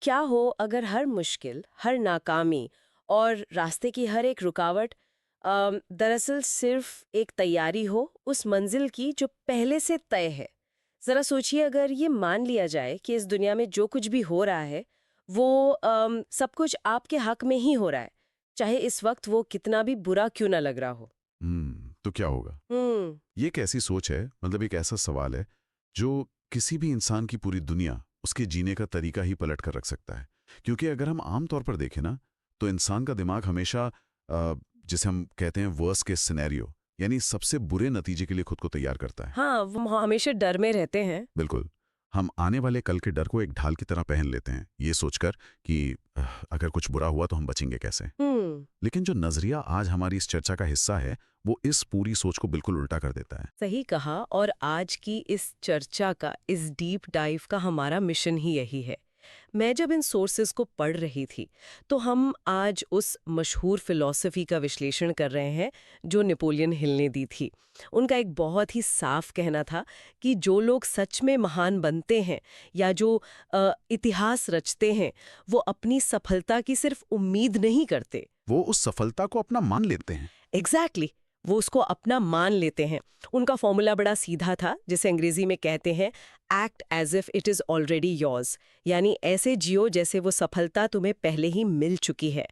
क्या हो अगर हर मुश्किल, हर नाकामी और रास्ते की हर एक रुकावट दरअसल सिर्फ एक तैयारी हो उस मंजिल की जो पहले से तय है। जरा सोचिए अगर ये मान लिया जाए कि इस दुनिया में जो कुछ भी हो रहा है वो सब कुछ आपके हक में ही हो रहा है, चाहे इस वक्त वो कितना भी बुरा क्यों ना लग रहा हो। तो क्या होगा? हम्म। ये एक ऐसी सोच है, मतलब एक ऐसा सवाल है जो किसी भी इंसान की पूरी दुनिया, उसके जीने का तरीका ही पलट कर रख सकता है। क्योंकि अगर हम आम तौर पर देखें ना, तो इंसान का दिमाग हमेशा जिसे हम कहते हैं वर्स्ट केस सिनेरियो, यानी सबसे बुरे नतीजे के लिए खुद को तैयार करता है। हाँ, वो हमेशा डर में रहते हैं। बिल्कुल। हम आने वाले कल के डर को एक ढाल की तरह पहन लेते हैं, ये सोचकर कि अगर कुछ बुरा हुआ तो हम बचेंगे कैसे। हम्म। लेकिन जो नजरिया आज हमारी इस चर्चा का हिस्सा है, वो इस पूरी सोच को बिल्कुल उल्टा कर देता है। सही कहा। और आज की इस चर्चा का, इस डीप डाइव का हमारा मिशन ही यही है। मैं जब इन सोर्सेस को पढ़ रही थी तो हम आज उस मशहूर फिलॉसफी का विश्लेषण कर रहे हैं जो नेपोलियन हिल ने दी थी। उनका एक बहुत ही साफ कहना था कि जो लोग सच में महान बनते हैं या जो इतिहास रचते हैं वो अपनी सफलता की सिर्फ उम्मीद नहीं करते। वो उस सफलता को अपना मान लेते हैं। एग्जैक्टली, वो उसको अपना मान लेते हैं। उनका फॉर्मूला बड़ा सीधा था, जिसे अंग्रेजी में कहते हैं act as if it is already yours, यानी ऐसे जियो जैसे वो सफलता तुम्हें पहले ही मिल चुकी है।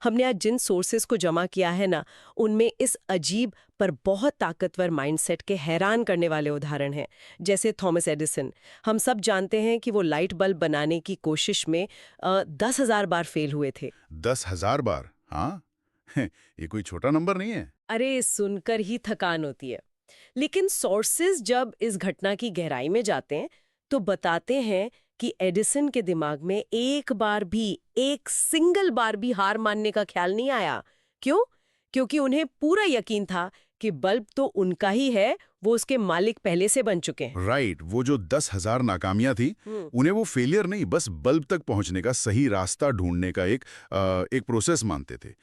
हमने आज जिन सोर्सेस को जमा किया है ना, उनमें इस अजीब पर बहुत ताकतवर माइंडसेट के हैरान करने वाले उदाहरण हैं। जैसे थॉमस एडिसन। हम सब जानते हैं कि वो लाइट बल्ब बनाने की कोशिश में 10,000 बार फेल हुए थे। 10,000 बार? हाँ। ये कोई छोटा नंबर नहीं है। अरे, सुनकर ही थकान होती है। लेकिन सोर्सेज जब इस घटना की गहराई में जाते हैं तो बताते हैं कि एडिसन के दिमाग में एक बार भी, एक सिंगल बार भी हार मानने का ख्याल नहीं आया। क्यों? क्योंकि उन्हें पूरा यकीन था कि बल्ब तो उनका ही है, वो उसके मालिक पहले से बन चुके हैं। राइट, वो जो 10,000 नाकामियां थी, हम्म। उन्हें वो फेलियर नहीं, बस बल्ब तक पहुंचने का सही रास्ता ढूंढने का एक प्रोसेस मानते थे।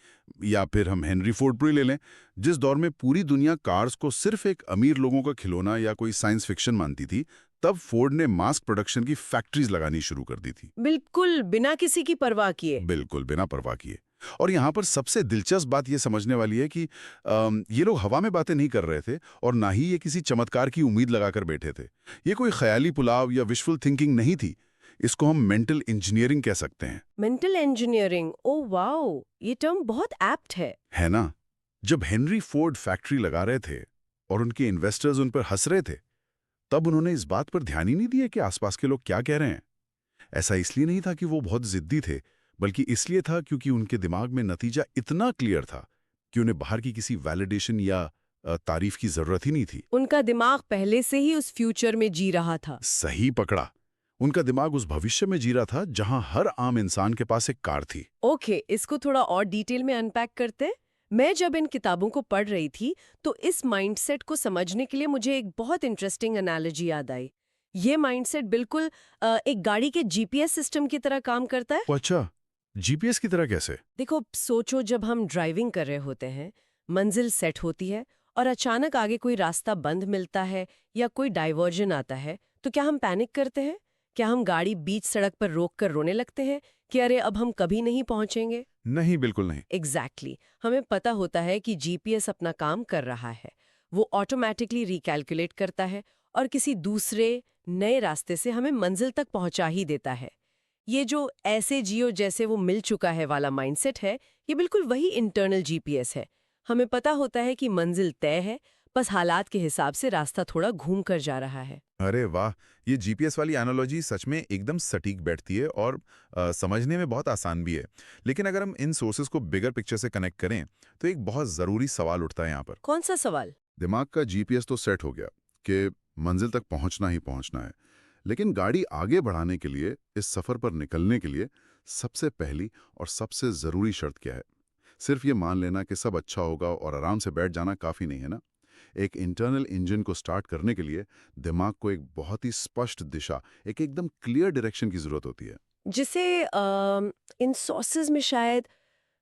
या फिर हम हेनरी फोर्ड को ही ले लें, जिस दौर में पूरी दुनिया कार्स को सिर्फ एक अमीर लोगों का खिलौना या कोई साइंस फिक्शन मानती थी, तब फोर्ड ने मास प्रोडक्शन की फैक्ट्रीज लगानी शुरू कर दी थी। बिल्कुल बिना किसी की परवाह किए। बिल्कुल बिना परवाह किए। और यहाँ पर सबसे दिलचस्प बात ये समझने वाली है कि ये लोग हवा में बातें नहीं कर रहे थे और ना ही ये किसी चमत्कार की उम्मीद लगाकर बैठे थे। ये कोई ख्याली पुलाव या विशफुल थिंकिंग नहीं थी। इसको हम मेंटल इंजीनियरिंग कह सकते हैं। मेंटल इंजीनियरिंग, ओ वाओ, ये टर्म बहुत एप्ट है ना? जब हेनरी फोर्ड फैक्ट्री लगा रहे थे और उनके इन्वेस्टर्स उन पर हंस रहे थे, तब उन्होंने इस बात पर ध्यान ही नहीं दिया कि आसपास के लोग क्या कह रहे हैं। ऐसा इसलिए नहीं था कि वो बहुत जिद्दी थे, बल्कि इसलिए था क्योंकि उनके दिमाग में नतीजा इतना क्लियर था कि उन्हें बाहर की किसी वैलिडेशन या तारीफ की जरूरत ही नहीं थी। उनका दिमाग पहले से ही उस फ्यूचर में जी रहा था। सही पकड़ा। उनका दिमाग उस भविष्य में जी रहा था जहां हर आम इंसान के पास एक कार थी। ओके, इसको थोड़ा और डिटेल में अनपैक करते हैं। मैं जब इन किताबों को पढ़ रही थी तो इस माइंडसेट को समझने के लिए मुझे एक बहुत इंटरेस्टिंग एनालॉजी याद आई। ये माइंडसेट बिल्कुल एक गाड़ी के जीपीएस सिस्टम की तरह काम करता है। ओ अच्छा, जीपीएस की तरह कैसे? देखो, सोचो जब हम ड्राइविंग कर रहे होते हैं, मंजिल सेट होती है और अचानक आगे कोई रास्ता बंद मिलता है या कोई डाइवर्जन आता है, तो क्या हम पैनिक करते हैं? क्या हम गाड़ी बीच सड़क पर रोक कर रोने लगते हैं कि अरे अब हम कभी नहीं पहुंचेंगे? नहीं, बिल्कुल नहीं। एग्जैक्टली हमें पता होता है कि जीपीएस अपना काम कर रहा है। वो ऑटोमेटिकली रिकैलकुलेट करता है और किसी दूसरे नए रास्ते से हमें मंजिल तक पहुंचा ही देता है। ये जो ऐसे जियो जैसे वो मिल चुका है वाला माइंडसेट है, ये बिल्कुल वही इंटरनल जीपीएस है। हमें पता होता है कि मंजिल तय है, बस हालात के हिसाब से रास्ता थोड़ा घूम कर जा रहा है। अरे वाह! ये जीपीएस वाली एनालॉजी सच में एकदम सटीक बैठती है और समझने में बहुत आसान भी है। लेकिन अगर हम इन सोर्सेस को बिगर पिक्चर से कनेक्ट करें, तो एक बहुत ज़रूरी सवाल उठता है यहाँ पर। कौन सा सवाल? दिमाग का जीपीएस तो सेट हो गया कि मंजिल तक पहुँचना ही पहुँचना है। लेकिन गाड़ी आगे बढ़ाने के लिए, इस सफ़र पर निकलने के लिए, सबसे पहली और सबसे ज़रूरी शर्त क्या है? सिर्फ ये मान लेना कि सब अच्छा होगा और आराम से बैठ जाना काफ़ी नहीं है ना। एक इंटरनल इंजन को स्टार्ट करने के लिए दिमाग को एक बहुत ही स्पष्ट दिशा, एक एकदम क्लियर डायरेक्शन की ज़रूरत होती है। जिसे इन सोर्सेज में शायद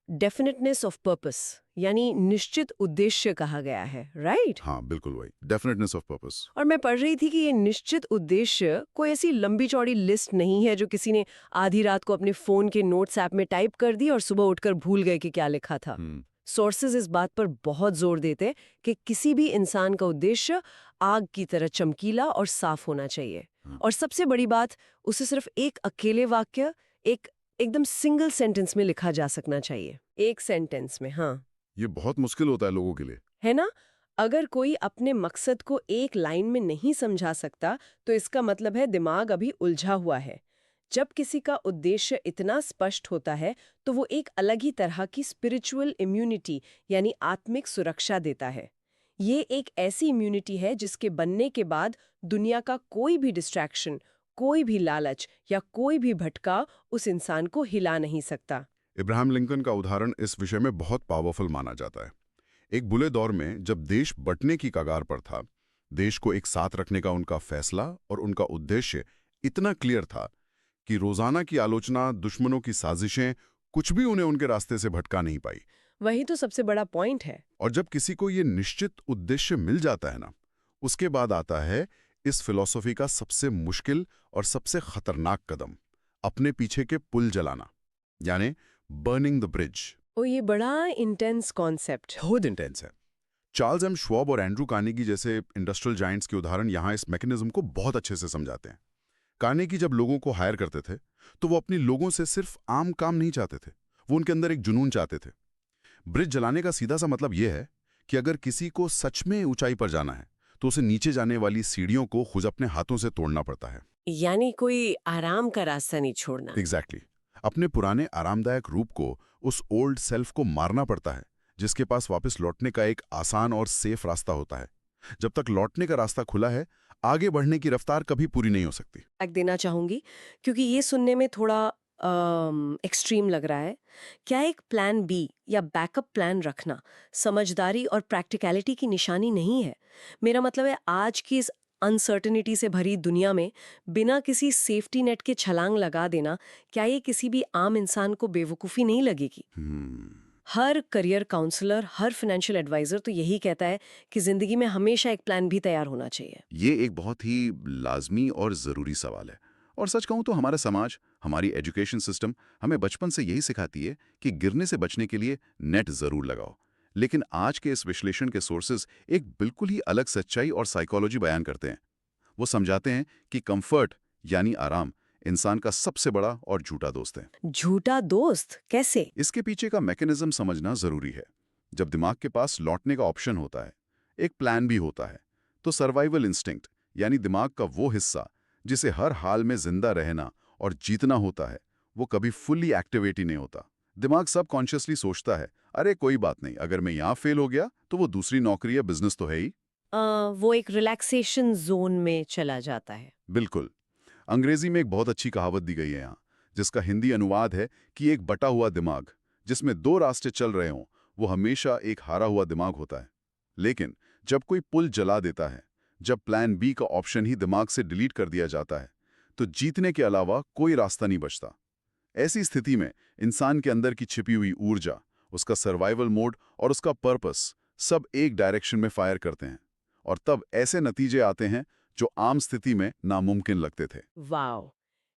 डेफिनेटनेस ऑफ पर्पस यानी निश्चित उद्देश्य कहा गया है, राइट? हाँ, बिल्कुल वही, डेफिनेटनेस ऑफ पर्पस। और मैं पढ़ रही थी कि ये निश्चित उद्देश्य कोई ऐसी लंबी चौड़ी लिस्ट नहीं है जो किसी ने आधी रात को अपने फोन के नोट्स ऐप में टाइप कर दी और सुबह उठकर भूल गए कि क्या लिखा था। सोर्सेज इस बात पर बहुत जोर देते कि किसी भी इंसान का उद्देश्य आग की तरह चमकीला और साफ होना चाहिए। और सबसे बड़ी बात, उसे सिर्फ एक अकेले वाक्य, एक एकदम सिंगल सेंटेंस में लिखा जा सकना चाहिए। एक सेंटेंस में, हाँ। ये बहुत मुश्किल होता है लोगों के लिए। है ना? अगर कोई अपने मकसद को एक लाइन में नहीं समझा सकता तो इसका मतलब है दिमाग अभी उलझा हुआ है। जब किसी का उद्देश्य इतना स्पष्ट होता है तो वो एक अलग ही तरह की स्पिरिचुअल इम्यूनिटी यानी आत्मिक सुरक्षा देता है। ये एक ऐसी इम्यूनिटी है जिसके बनने के बाद दुनिया का कोई भी डिस्ट्रैक्शन, कोई भी लालच या कोई भी भटकाव उस इंसान को हिला नहीं सकता। इब्राहिम लिंकन का उदाहरण इस विषय में बहुत पावरफुल माना जाता है। एक बुरे दौर में जब देश बंटने की कगार पर था, देश को एक साथ रखने का उनका फैसला और उनका उद्देश्य इतना क्लियर था कि रोजाना की आलोचना, दुश्मनों की साजिशें, कुछ भी उन्हें उनके रास्ते से भटका नहीं पाई। वही तो सबसे बड़ा पॉइंट है। और जब किसी को ये निश्चित उद्देश्य मिल जाता है ना, उसके बाद आता है इस फिलॉसफी का सबसे मुश्किल और सबसे खतरनाक कदम, अपने पीछे के पुल जलाना, यानी बर्निंग द ब्रिज। ओ, ये बड़ा इंटेंस कॉन्सेप्ट। बहुत इंटेंस है। चार्ल्स एम श्वाब और एंड्रू कार्नेगी जैसे इंडस्ट्रियल जायंट्स के उदाहरण यहाँ इस मैकेनिज्म को बहुत अच्छे से समझाते हैं। कार्नेगी जब लोगों को हायर करते थे तो वो अपनी लोगों से सिर्फ आम काम नहीं चाहते थे, वो उनके अंदर एक जुनून चाहते थे। ब्रिज जलाने का सीधा सा मतलब यह है कि अगर किसी को सच में ऊंचाई पर जाना है तो उसे नीचे जाने वाली सीढ़ियों को खुद अपने हाथों से तोड़ना पड़ता है। यानी कोई आराम का रास्ता नहीं छोड़ना। एग्जैक्टली। अपने पुराने आरामदायक रूप को, उस ओल्ड सेल्फ को मारना पड़ता है, जिसके पास वापस लौटने का एक आसान और सेफ रास्ता होता है। जब तक लौटने का रास्ता खुला है, आगे बढ़ने की रफ्तार कभी पूरी नहीं हो सकती। देना चाहूंगी क्योंकि ये सुनने में थोड़ा एक्सट्रीम लग रहा है। क्या एक प्लान बी या बैकअप प्लान रखना समझदारी और प्रैक्टिकलिटी की निशानी नहीं है? मेरा मतलब है, आज की इस अनसर्टेनिटी से भरी दुनिया में बिना किसी सेफ्टी नेट के छलांग लगा देना, क्या ये किसी भी आम इंसान को बेवकूफ़ी नहीं लगेगी? हर करियर काउंसलर, हर फाइनेंशियल एडवाइजर तो यही कहता है कि जिंदगी में हमेशा एक प्लान भी तैयार होना चाहिए। ये एक बहुत ही लाजमी और ज़रूरी सवाल है। और सच कहूँ तो हमारा समाज, हमारी एजुकेशन सिस्टम हमें बचपन से यही सिखाती है कि गिरने से बचने के लिए नेट ज़रूर लगाओ। लेकिन आज के इस विश्लेषण के सोर्सेज एक बिल्कुल ही अलग सच्चाई और साइकोलॉजी बयान करते हैं। वो समझाते हैं कि कंफर्ट यानी आराम इंसान का सबसे बड़ा और झूठा दोस्त है। झूठा दोस्त कैसे? इसके पीछे का मैकेनिज्म समझना जरूरी है। जब दिमाग के पास लौटने का ऑप्शन होता है, एक प्लान भी होता है, तो सर्वाइवल इंस्टिंक्ट यानी दिमाग का वो हिस्सा जिसे हर हाल में जिंदा रहना और जीतना होता है, वो कभी फुल्ली एक्टिवेट ही नहीं होता। दिमाग सबकॉन्शियसली सोचता है, अरे कोई बात नहीं, अगर मैं यहाँ फेल हो गया तो वो दूसरी नौकरी या बिजनेस तो है ही। वो एक रिलैक्सेशन जोन में चला जाता है। बिल्कुल। अंग्रेजी में एक बहुत अच्छी कहावत दी गई है यहाँ, जिसका हिंदी अनुवाद है कि एक बटा हुआ दिमाग जिसमें दो रास्ते चल रहे हों, वो हमेशा एक हारा हुआ दिमाग होता है। लेकिन जब कोई पुल जला देता है, जब प्लान बी का ऑप्शन ही दिमाग से डिलीट कर दिया जाता है, तो जीतने के अलावा कोई रास्ता नहीं बचता। ऐसी स्थिति में इंसान के अंदर की छिपी हुई ऊर्जा, उसका सर्वाइवल मोड और उसका पर्पस सब एक डायरेक्शन में फायर करते हैं, और तब ऐसे नतीजे आते हैं जो आम स्थिति में नामुमकिन लगते थे। वाओ!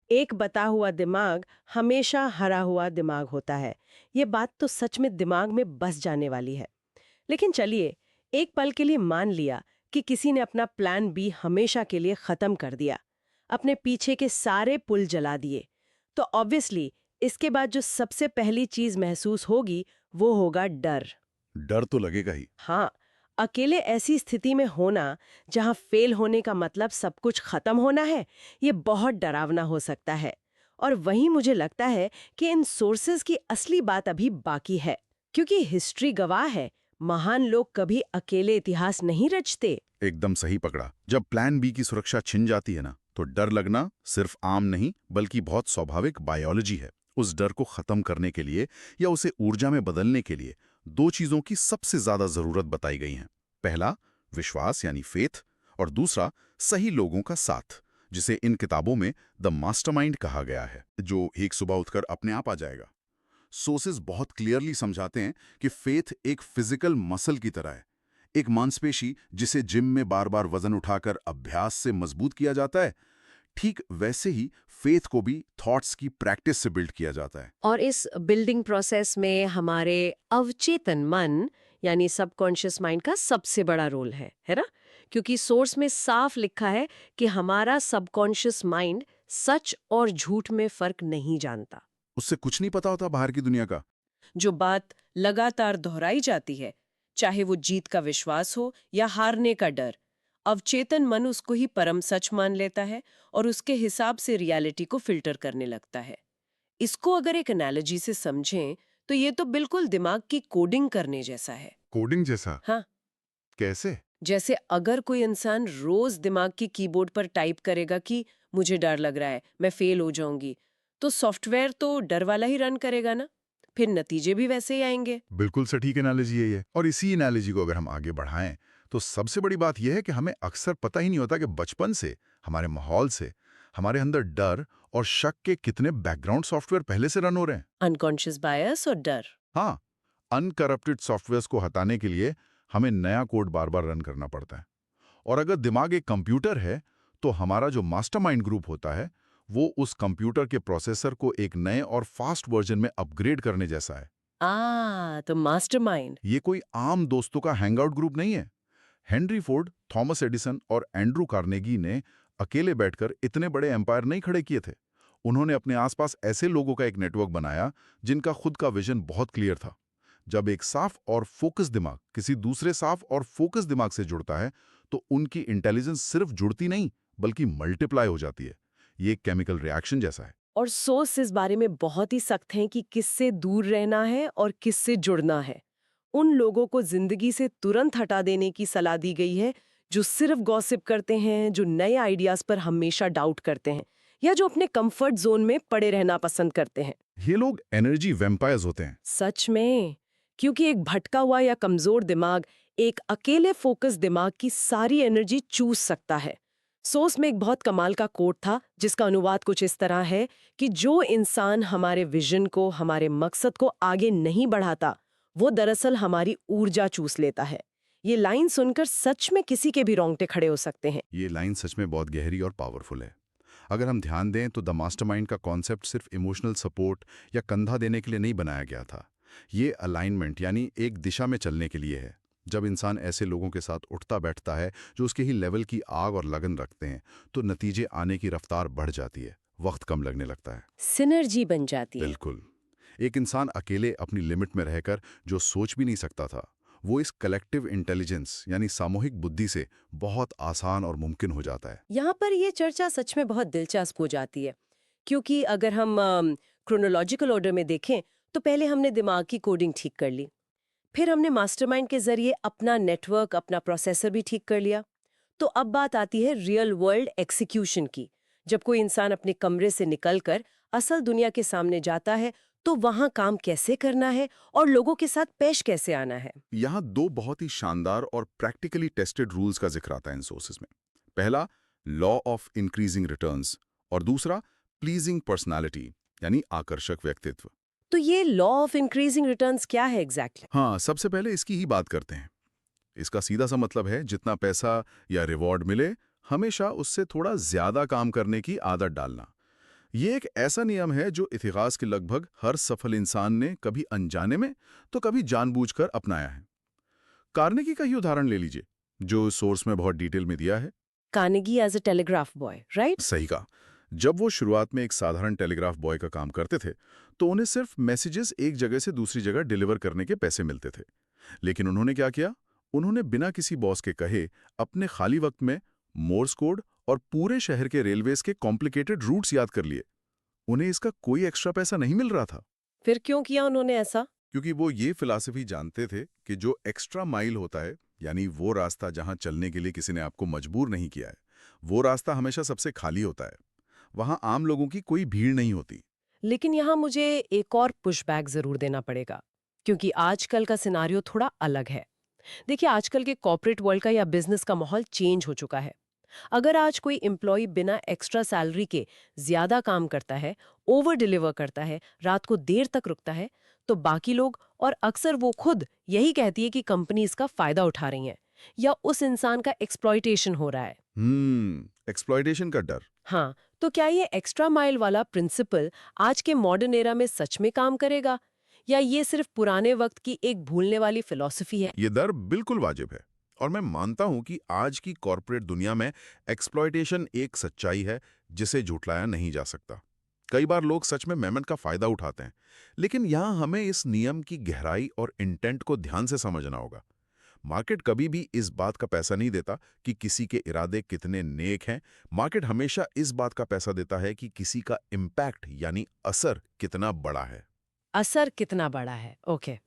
एक बता हुआ दिमाग हमेशा हरा हुआ दिमाग होता है। ये बात तो सच में दिमाग में बस जाने वाली है। लेकिन चलिए, एक पल के लिए मान लिया कि किसी ने अपना प्लान बी हमेशा के लिए खत्म कर दिया, अपने पीछे के सारे पुल जला दिए, तो ऑब्वियसली इसके बाद जो सबसे पहली चीज महसूस होगी वो होगा डर। डर तो लगेगा ही। हाँ, अकेले ऐसी स्थिति में होना जहां फेल होने का मतलब सब कुछ खत्म होना है, ये बहुत डरावना हो सकता है। और वहीं मुझे लगता है कि इन सोर्सेज की असली बात अभी बाकी है, क्योंकि हिस्ट्री गवाह है, महान लोग कभी अकेले इतिहास नहीं रचते। एकदम सही पकड़ा। जब प्लान बी की सुरक्षा छिन जाती है ना, तो डर लगना सिर्फ आम नहीं बल्कि बहुत स्वाभाविक बायोलॉजी है। उस डर को खत्म करने के लिए या उसे ऊर्जा में बदलने के लिए दो चीजों की सबसे ज्यादा जरूरत बताई गई है। पहला, विश्वास यानी फेथ, और दूसरा, सही लोगों का साथ, जिसे इन किताबों में द मास्टरमाइंड कहा गया है, जो एक सुबह उठकर अपने आप आ जाएगा। सोर्सेज बहुत क्लियरली समझाते हैं कि फेथ एक फिजिकल मसल की तरह है, एक मांसपेशी जिसे जिम में बार बार वजन उठाकर अभ्यास से मजबूत किया जाता है। ठीक वैसे ही फेथ को भी थॉट्स की प्रैक्टिस से बिल्ड किया जाता है। और इस बिल्डिंग प्रोसेस में हमारे अवचेतन मन यानी सबकॉन्शियस माइंड का सबसे बड़ा रोल है ना? क्योंकि सोर्स में साफ लिखा है कि हमारा सबकॉन्शियस माइंड सच और झूठ में फर्क नहीं जानता। उससे कुछ नहीं पता होता बाहर की दुनिया का। जो बात लगातार दोहराई जाती है, चाहे वो जीत का विश्वास हो या हारने का डर, अवचेतन मन उसको ही परम सच मान लेता है और उसके हिसाब से रियलिटी को फिल्टर करने लगता है। इसको अगर एक एनालॉजी से समझें तो ये तो बिल्कुल दिमाग की कोडिंग करने जैसा है। कोडिंग जैसा? हाँ, कैसे? जैसे अगर कोई इंसान रोज दिमाग की कीबोर्ड पर टाइप करेगा कि मुझे डर लग रहा है, मैं फेल हो जाऊंगी, तो सॉफ्टवेयर तो डर वाला ही रन करेगा ना, फिर नतीजे भी वैसे ही आएंगे। बिल्कुल सटीक एनालॉजी है ये। और इसी एनालॉजी को अगर हम आगे बढ़ाएं तो सबसे बड़ी बात यह है कि हमें अक्सर पता ही नहीं होता कि बचपन से, हमारे माहौल से, हमारे अंदर डर और शक के कितने बैकग्राउंड सॉफ्टवेयर पहले से रन हो रहे हैं। अनकॉन्शियस बायस और डर। हाँ, अनकरप्टेड सॉफ्टवेयर्स को हटाने के लिए हमें नया कोड बार बार रन करना पड़ता है। और अगर दिमाग एक कंप्यूटर है तो हमारा जो मास्टरमाइंड ग्रुप होता है वो उस कंप्यूटर के प्रोसेसर को एक नए और फास्ट वर्जन में अपग्रेड करने जैसा है। तो मास्टरमाइंड। ये कोई आम दोस्तों का हैंगआउट ग्रुप नहीं है। हेनरी फोर्ड, थॉमस एडिसन और एंड्रू कार्नेगी ने अकेले बैठकर इतने बड़े एम्पायर नहीं खड़े किए थे। उन्होंने अपने आसपास ऐसे लोगों का एक नेटवर्क बनाया जिनका खुद का विजन बहुत क्लियर था। जब एक साफ और फोकस दिमाग किसी दूसरे साफ और फोकस दिमाग से जुड़ता है तो उनकी इंटेलिजेंस सिर्फ जुड़ती नहीं बल्कि मल्टीप्लाई हो जाती है। ये एक केमिकल रिएक्शन जैसा है। और सोर्स इस बारे में बहुत ही सख्त हैं कि किससे दूर रहना है और किससे जुड़ना है। उन लोगों को जिंदगी से तुरंत हटा देने की सलाह दी गई है जो सिर्फ गॉसिप करते हैं, जो नए आइडियाज पर हमेशा डाउट करते हैं या जो अपने कंफर्ट जोन में पड़े रहना पसंद करते हैं। ये लोग एनर्जी वैम्पायर्स होते हैं। सच में, क्योंकि एक भटका हुआ या कमजोर दिमाग एक अकेले फोकस दिमाग की सारी एनर्जी चूस सकता है। सोर्स में एक बहुत कमाल का कोट था जिसका अनुवाद कुछ इस तरह है कि जो इंसान हमारे विजन को, हमारे मकसद को आगे नहीं बढ़ाता, वो दरअसल हमारी ऊर्जा चूस लेता है। ये लाइन सुनकर सच में किसी के भी रोंगटे खड़े हो सकते हैं। ये लाइन सच में बहुत गहरी और पावरफुल है। अगर हम ध्यान दें तो द मास्टरमाइंड का कॉन्सेप्ट सिर्फ इमोशनल सपोर्ट या कंधा देने के लिए नहीं बनाया गया था। ये अलाइनमेंट यानी एक दिशा में चलने के लिए है। जब इंसान ऐसे लोगों के साथ उठता बैठता है जो उसके ही लेवल की आग और लगन रखते हैं तो नतीजे आने की रफ्तार बढ़ जाती है, वक्त कम लगने लगता है। सिनर्जी बन जाती है। बिल्कुल। एक इंसान अकेले अपनी लिमिट में रहकर जो सोच भी नहीं सकता था, वो इस कलेक्टिव इंटेलिजेंस यानी सामूहिक बुद्धि से बहुत आसान और मुमकिन हो जाता है। यहाँ पर ये चर्चा सच में बहुत दिलचस्प हो जाती है, क्योंकि अगर हम क्रोनोलॉजिकल ऑर्डर में देखें तो पहले हमने दिमाग की कोडिंग ठीक कर ली, फिर हमने मास्टरमाइंड के जरिए अपना नेटवर्क, अपना प्रोसेसर भी ठीक कर लिया। तो अब बात आती है रियल वर्ल्ड एक्सिक्यूशन की। जब कोई इंसान अपने कमरे से निकलकर असल दुनिया के सामने जाता है तो वहां काम कैसे करना है और लोगों के साथ पेश कैसे आना है। यहाँ दो बहुत ही शानदार और प्रैक्टिकली टेस्टेड रूल्स का जिक्र आता है इन सोर्सेज में। पहला, लॉ ऑफ इंक्रीजिंग रिटर्न्स, और दूसरा, प्लीजिंग पर्सनालिटी यानी आकर्षक व्यक्तित्व। तो ये लॉ ऑफ इंक्रीजिंग रिटर्न्स क्या है एग्जैक्टली? हाँ, सबसे पहले इसकी ही बात करते हैं। इसका सीधा सा मतलब है जितना पैसा या रिवॉर्ड मिले, हमेशा उससे थोड़ा ज्यादा काम करने की आदत डालना। ये एक ऐसा नियम है जो इतिहास के लगभग हर सफल इंसान ने कभी अनजाने में तो कभी जानबूझकर अपनाया है। कार्नेगी का ही उदाहरण ले लीजिए, जो सोर्स में बहुत डिटेल में दिया है। Carnegie as a telegraph boy, right? सही कहा। जब वो शुरुआत में एक साधारण टेलीग्राफ बॉय का काम करते थे तो उन्हें सिर्फ मैसेजेस एक जगह से दूसरी जगह डिलीवर करने के पैसे मिलते थे। लेकिन उन्होंने क्या किया? उन्होंने बिना किसी बॉस के कहे अपने खाली वक्त में मोर्स कोड और पूरे शहर के रेलवेज के कॉम्प्लिकेटेड रूट्स याद कर लिए। उन्हें इसका कोई एक्स्ट्रा पैसा नहीं मिल रहा था। फिर क्यों किया उन्होंने ऐसा? क्योंकि वो ये फिलॉसफी जानते थे कि जो एक्स्ट्रा माइल होता है, यानी वो रास्ता जहां चलने के लिए किसी ने आपको मजबूर नहीं किया है, वो रास्ता हमेशा सबसे खाली होता है। वहां आम लोगों की कोई भीड़ नहीं होती। लेकिन यहाँ मुझे एक और पुशबैक जरूर देना पड़ेगा, क्योंकि आजकल का सिनारियो थोड़ा अलग है। देखिए, आजकल के कॉर्पोरेट वर्ल्ड का या बिजनेस का माहौल चेंज हो चुका है। अगर आज कोई एम्प्लॉय बिना एक्स्ट्रा सैलरी के ज्यादा काम करता है, ओवर डिलीवर करता है, रात को देर तक रुकता है, तो बाकी लोग और अक्सर वो खुद यही कहती है कि कंपनी इसका फायदा उठा रही है या उस इंसान का एक्सप्लॉयटेशन हो रहा है। एक्सप्लॉयटेशन का डर। हाँ, तो क्या ये एक्स्ट्रा माइल वाला प्रिंसिपल आज के मॉडर्न एरा में सच में काम करेगा या ये सिर्फ पुराने वक्त की एक भूलने वाली फिलॉसफी है? ये डर बिल्कुल वाजिब है और मैं मानता हूं कि आज की कॉरपोरेट दुनिया में एक्सप्लॉयटेशन एक सच्चाई है जिसे झुठलाया नहीं जा सकता। कई बार लोग सच में मेहनत का फायदा उठाते हैं, लेकिन यहां हमें इस नियम की गहराई और इंटेंट को ध्यान से समझना होगा। मार्केट कभी भी इस बात का पैसा नहीं देता कि किसी के इरादे कितने नेक हैं। मार्केट हमेशा इस बात का पैसा देता है कि किसी का इम्पैक्ट यानी असर कितना बड़ा है। असर कितना बड़ा है? ओके।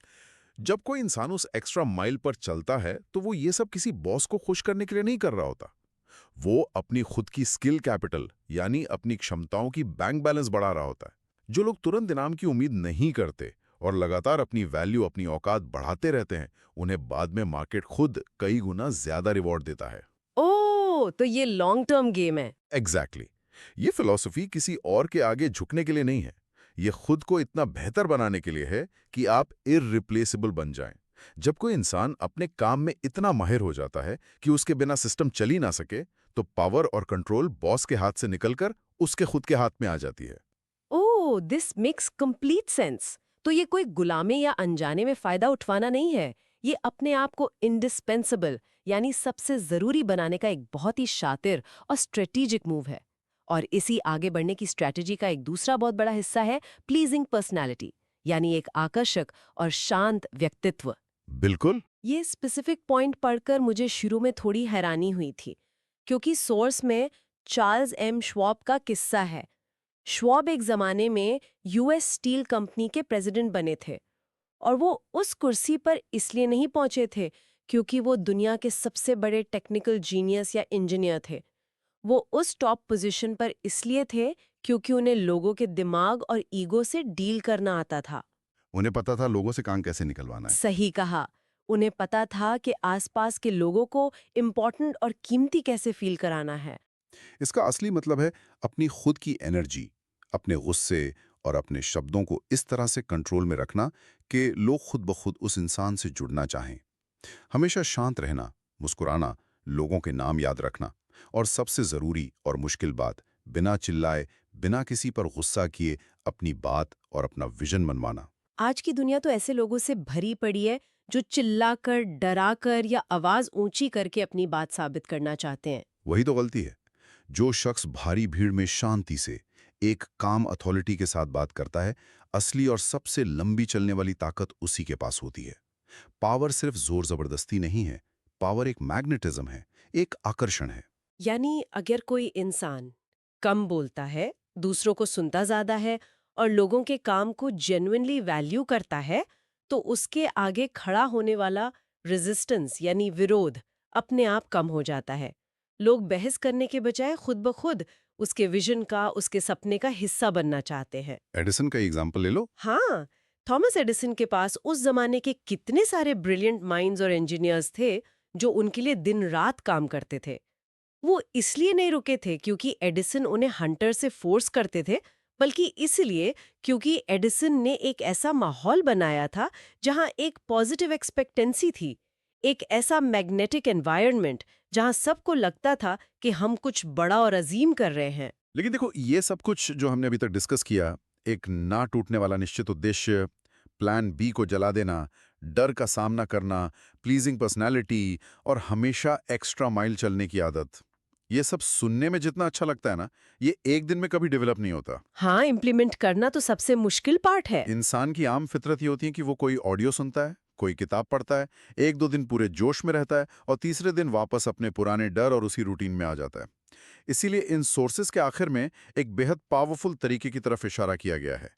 जब कोई इंसान उस एक्स्ट्रा माइल पर चलता है तो वो ये सब किसी बॉस को खुश करने के लिए नहीं कर रहा होता। वो अपनी खुद की स्किल कैपिटल यानी अपनी क्षमताओं की बैंक बैलेंस बढ़ा रहा होता है। जो लोग तुरंत इनाम की उम्मीद नहीं करते और लगातार अपनी वैल्यू अपनी औकात बढ़ाते रहते हैं, उन्हें बाद में मार्केट खुद कई गुना ज्यादा रिवॉर्ड देता है। ओह, तो ये लॉन्ग टर्म गेम है। एग्जैक्टली ये फिलॉसफी किसी और के आगे झुकने के लिए नहीं है। ये खुद को इतना बेहतर बनाने के लिए है कि आप इररिप्लेसेबल बन जाएं। जब कोई इंसान अपने काम में इतना माहिर हो जाता है कि उसके बिना सिस्टम चल ही ना सके, तो पावर और कंट्रोल बॉस के हाथ से निकलकर उसके खुद के हाथ में आ जाती है। ओह, दिस मेक्स कंप्लीट सेंस। तो ये कोई गुलामी या अनजाने में फायदा उठवाना नहीं है, ये अपने आप को इंडिस्पेंसेबल यानी सबसे जरूरी बनाने का एक बहुत ही शातिर और स्ट्रेटेजिक मूव है। और इसी आगे बढ़ने की स्ट्रेटेजी का एक दूसरा बहुत बड़ा हिस्सा है प्लीजिंग पर्सनैलिटी, यानी एक आकर्षक और शांत व्यक्तित्व। बिल्कुल। ये स्पेसिफिक पॉइंट पढ़कर मुझे शुरू में थोड़ी हैरानी हुई थी, क्योंकि सोर्स में चार्ल्स एम श्वाब का किस्सा है। श्वाब एक जमाने में यूएस स्टील कंपनी के प्रेसिडेंट बने थे और वो उस कुर्सी पर इसलिए नहीं पहुंचे थे क्योंकि वो दुनिया के सबसे बड़े टेक्निकल जीनियस या इंजीनियर थे। वो उस टॉप पोजीशन पर इसलिए थे क्योंकि उन्हें लोगों के दिमाग और ईगो से डील करना आता था। उन्हें पता था लोगों से काम कैसे निकलवाना है। सही कहा। उन्हें पता था कि आसपास के लोगों को इम्पोर्टेंट और कीमती कैसे फील कराना है। इसका असली मतलब है अपनी खुद की एनर्जी, अपने गुस्से और अपने शब्दों को इस तरह से कंट्रोल में रखना कि लोग खुद ब खुद उस इंसान से जुड़ना चाहें। हमेशा शांत रहना, मुस्कुराना, लोगों के नाम याद रखना और सबसे जरूरी और मुश्किल बात, बिना चिल्लाए, बिना किसी पर गुस्सा किए अपनी बात और अपना विजन मनवाना। आज की दुनिया तो ऐसे लोगों से भरी पड़ी है जो चिल्लाकर, डराकर या आवाज ऊंची करके अपनी बात साबित करना चाहते हैं। वही तो गलती है। जो शख्स भारी भीड़ में शांति से एक काम अथॉरिटी के साथ बात करता है, असली और सबसे लंबी चलने वाली ताकत उसी के पास होती है। पावर सिर्फ जोर जबरदस्ती नहीं है, पावर एक मैग्नेटिज्म है, एक आकर्षण है। यानी अगर कोई इंसान कम बोलता है, दूसरों को सुनता ज्यादा है और लोगों के काम को जेन्युइनली वैल्यू करता है, तो उसके आगे खड़ा होने वाला रेजिस्टेंस यानी विरोध अपने आप कम हो जाता है। लोग बहस करने के बजाय खुद ब खुद उसके विजन का, उसके सपने का हिस्सा बनना चाहते हैं। एडिसन का एग्जाम्पल ले लो। हाँ, थॉमस एडिसन के पास उस जमाने के कितने सारे ब्रिलियंट माइंड्स और इंजीनियर्स थे जो उनके लिए दिन रात काम करते थे। वो इसलिए नहीं रुके थे क्योंकि एडिसन उन्हें हंटर से फोर्स करते थे, बल्कि इसलिए क्योंकि एडिसन ने एक ऐसा माहौल बनाया था जहां एक पॉजिटिव एक्सपेक्टेंसी थी, एक ऐसा मैग्नेटिक एनवायरनमेंट जहां सबको लगता था कि हम कुछ बड़ा और अजीम कर रहे हैं। लेकिन देखो, ये सब कुछ जो हमने अभी तक डिस्कस किया, एक ना टूटने वाला निश्चित उद्देश्य, प्लान बी को जला देना, डर का सामना करना, प्लीजिंग पर्सनैलिटी और हमेशा एक्स्ट्रा माइल चलने की आदत, ये सब सुनने में जितना अच्छा लगता है ना, ये एक दिन में कभी डेवलप नहीं होता। हाँ, इम्प्लीमेंट करना तो सबसे मुश्किल पार्ट है। इंसान की आम फितरत ये होती है कि वो कोई ऑडियो सुनता है, कोई किताब पढ़ता है, एक दो दिन पूरे जोश में रहता है और तीसरे दिन वापस अपने पुराने डर और उसी रूटीन में आ जाता है। इसीलिए इन सोर्सेज के आखिर में एक बेहद पावरफुल तरीके की तरफ इशारा किया गया है,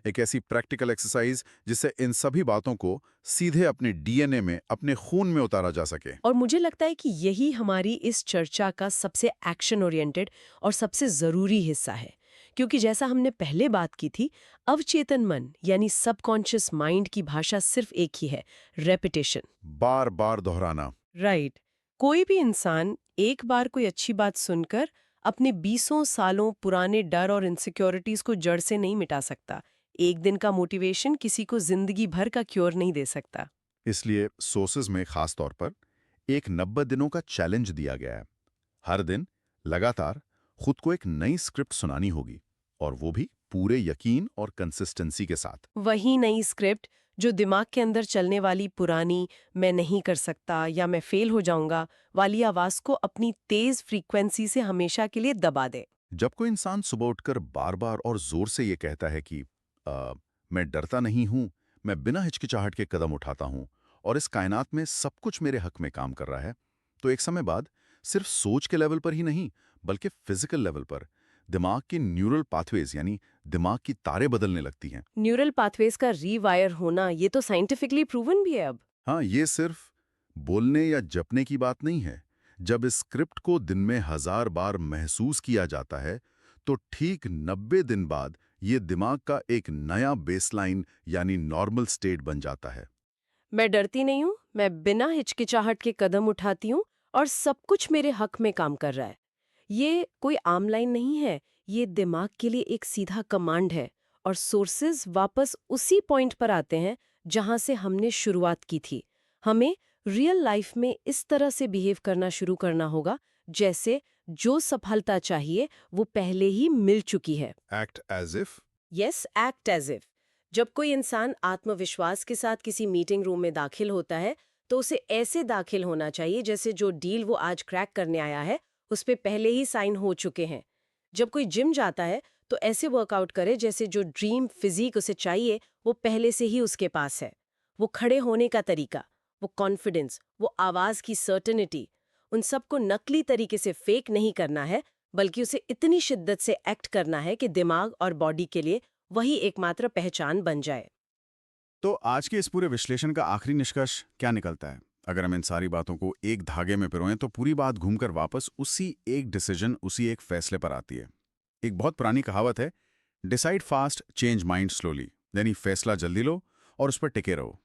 एक ऐसी प्रैक्टिकल एक्सरसाइज जिससे इन सभी बातों को सीधे अपने डीएनए में, अपने खून में उतारा जा सके। और मुझे लगता है कि यही हमारी इस चर्चा का सबसे एक्शन ओरिएंटेड और सबसे जरूरी हिस्सा है, क्योंकि जैसा हमने पहले बात की थी, अवचेतन मन यानी सबकॉन्शियस माइंड की भाषा सिर्फ एक ही है, रेपिटेशन। बार बार दोहराना। राइट। कोई भी इंसान एक बार कोई अच्छी बात सुनकर अपने 20 सालों पुराने डर और इनसिक्योरिटीज को जड़ से नहीं मिटा सकता। एक दिन का मोटिवेशन किसी को जिंदगी भर का क्योर नहीं दे सकता। इसलिए सोर्सेज में खास तौर पर एक 90 दिनों का चैलेंज दिया गया है। हर दिन लगातार खुद को एक नई स्क्रिप्ट सुनानी होगी, और वो भी पूरे यकीन और कंसिस्टेंसी के साथ। वही नई स्क्रिप्ट जो दिमाग के अंदर चलने वाली पुरानी मैं नहीं कर सकता या मैं फेल हो जाऊंगा वाली आवाज को अपनी तेज फ्रीक्वेंसी से हमेशा के लिए दबा दे। जब कोई इंसान सुबह उठकर बार बार और जोर से ये कहता है कि मैं डरता नहीं हूं, मैं बिना हिचकिचाहट के कदम उठाता हूं और इस कायनात में सब कुछ मेरे हक में काम कर रहा है, तो एक समय बाद सिर्फ सोच के लेवल पर ही नहीं बल्कि फिजिकल लेवल पर दिमाग की न्यूरल पाथवेज यानी दिमाग की तारें बदलने लगती हैं। न्यूरल पाथवेज का रीवायर होना ये तो साइंटिफिकली प्रूवन भी है अब। हाँ, ये सिर्फ बोलने या जपने की बात नहीं है। जब इस स्क्रिप्ट को दिन में 1000 बार महसूस किया जाता है, तो ठीक 90 दिन बाद ये दिमाग का एक नया बेसलाइन यानी नॉर्मल स्टेट बन जाता है। मैं डरती नहीं हूँ, मैं बिना हिचकिचाहट के कदम उठाती हूँ और सब कुछ मेरे हक में काम कर रहा है। ये कोई आम लाइन नहीं है, ये दिमाग के लिए एक सीधा कमांड है। और सोर्सेज वापस उसी पॉइंट पर आते हैं जहां से हमने शुरुआत की थी। हमें रियल लाइफ में इस तरह से बिहेव करना शुरू करना होगा जैसे जो सफलता चाहिए वो पहले ही मिल चुकी है। Act as if. Yes, act as if. जब कोई इंसान आत्मविश्वास के साथ किसी मीटिंग रूम में दाखिल होता है तो उसे ऐसे दाखिल होना चाहिए जैसे जो डील वो आज क्रैक करने आया है उस पे पहले ही साइन हो चुके हैं। जब कोई जिम जाता है तो ऐसे वर्कआउट करे जैसे जो ड्रीम फिजिक उसे चाहिए वो पहले से ही उसके पास है। वो खड़े होने का तरीका, वो कॉन्फिडेंस, वो आवाज की सर्टेनिटी, उन सबको नकली तरीके से फेक नहीं करना है बल्कि उसे इतनी शिद्दत से एक्ट करना है कि दिमाग और बॉडी के लिए वही एकमात्र पहचान बन जाए। तो आज के इस पूरे विश्लेषण का आखिरी निष्कर्ष क्या निकलता है? अगर हम इन सारी बातों को एक धागे में पिरोएं तो पूरी बात घूमकर वापस उसी एक डिसीजन, उसी एक फैसले पर आती है। एक बहुत पुरानी कहावत है, decide fast, change mind slowly, यानी फैसला जल्दी लो और उस पर टिके रहो।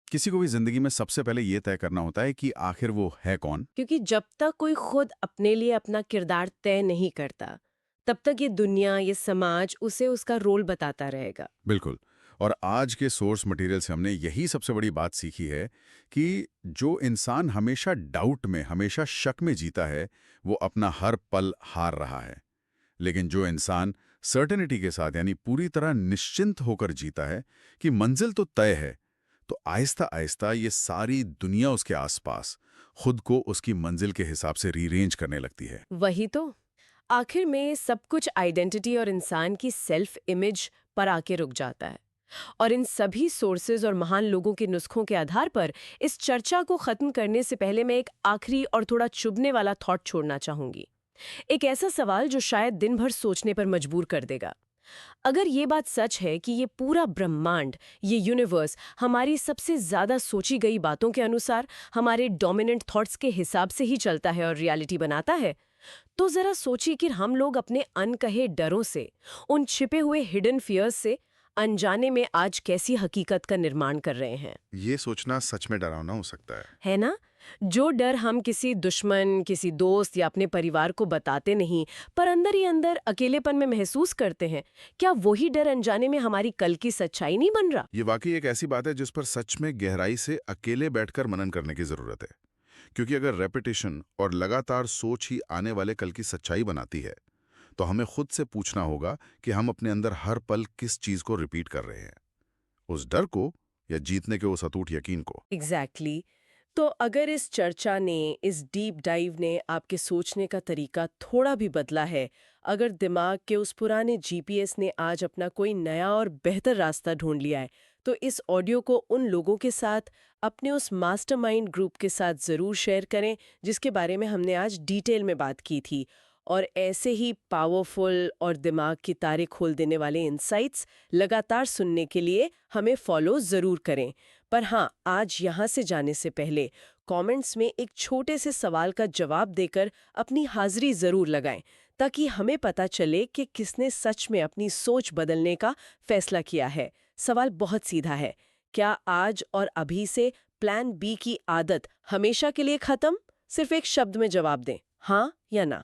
किसी को भी जिंदगी में सबसे पहले ये तय करना होता है कि आखिर वो है कौन। क्योंकि जब तक कोई खुद अपने लिए अपना किरदार तय नहीं करता तब तक ये दुनिया, ये समाज उसे उसका रोल बताता रहेगा। बिल्कुल। और आज के सोर्स मटेरियल से हमने यही सबसे बड़ी बात सीखी है कि जो इंसान हमेशा डाउट में, हमेशा शक में जीता है, वो अपना हर पल हार रहा है। लेकिन जो इंसान सर्टेनिटी के साथ यानी पूरी तरह निश्चिंत होकर जीता है कि मंजिल तो तय है, तो आहिस्ता आहिस्ता ये सारी दुनिया उसके आसपास खुद को उसकी मंजिल के हिसाब से रीअरेंज करने लगती है। वही तो, आखिर में सब कुछ आइडेंटिटी और इंसान की सेल्फ इमेज पर आके रुक जाता है। और इन सभी सोर्सेज और महान लोगों के नुस्खों के आधार पर इस चर्चा को खत्म करने से पहले मैं एक आखिरी और थोड़ा चुभने वाला थॉट छोड़ना चाहूंगी। एक ऐसा सवाल जो शायद दिन भर सोचने पर मजबूर कर देगा। अगर ये बात सच है कि ये पूरा ब्रह्मांड, ये यूनिवर्स हमारी सबसे ज्यादा सोची गई बातों के अनुसार, हमारे डोमिनेंट थॉट्स के हिसाब से ही चलता है और रियलिटी बनाता है, तो जरा सोचिए कि हम लोग अपने अनकहे डरों से, उन छिपे हुए हिडन फियर्स से अनजाने में आज कैसी हकीकत का निर्माण कर रहे हैं। ये सोचना सच में डरावना हो सकता है ना? जो डर हम किसी दुश्मन, किसी दोस्त या अपने परिवार को बताते नहीं पर अंदर ही अंदर अकेलेपन में महसूस करते हैं, क्या वही डर अनजाने में हमारी कल की सच्चाई नहीं बन रहा? ये वाकई एक ऐसी बात है जिस पर सच में गहराई से अकेले बैठकर मनन करने की जरूरत है। क्योंकि अगर रेपिटेशन और लगातार सोच ही आने वाले कल की सच्चाई बनाती है, तो हमें खुद से पूछना होगा कि हम अपने अंदर हर पल किस चीज को रिपीट कर रहे हैं, उस डर को या जीतने के उस अटूट यकीन को। एग्जैक्टली। तो अगर इस चर्चा ने, इस डीप डाइव ने आपके सोचने का तरीका थोड़ा भी बदला है, अगर दिमाग के उस पुराने जीपीएस ने आज अपना कोई नया और बेहतर रास्ता ढूंढ लिया है, तो इस ऑडियो को उन लोगों के साथ, अपने उस मास्टरमाइंड ग्रुप के साथ ज़रूर शेयर करें जिसके बारे में हमने आज डिटेल में बात की थी। और ऐसे ही पावरफुल और दिमाग की तारे खोल देने वाले इंसाइट्स लगातार सुनने के लिए हमें फॉलो ज़रूर करें। पर हाँ, आज यहाँ से जाने से पहले कमेंट्स में एक छोटे से सवाल का जवाब देकर अपनी हाजिरी ज़रूर लगाएं, ताकि हमें पता चले कि किसने सच में अपनी सोच बदलने का फैसला किया है। सवाल बहुत सीधा है, क्या आज और अभी से प्लान बी की आदत हमेशा के लिए खत्म? सिर्फ एक शब्द में जवाब दें, हाँ या ना?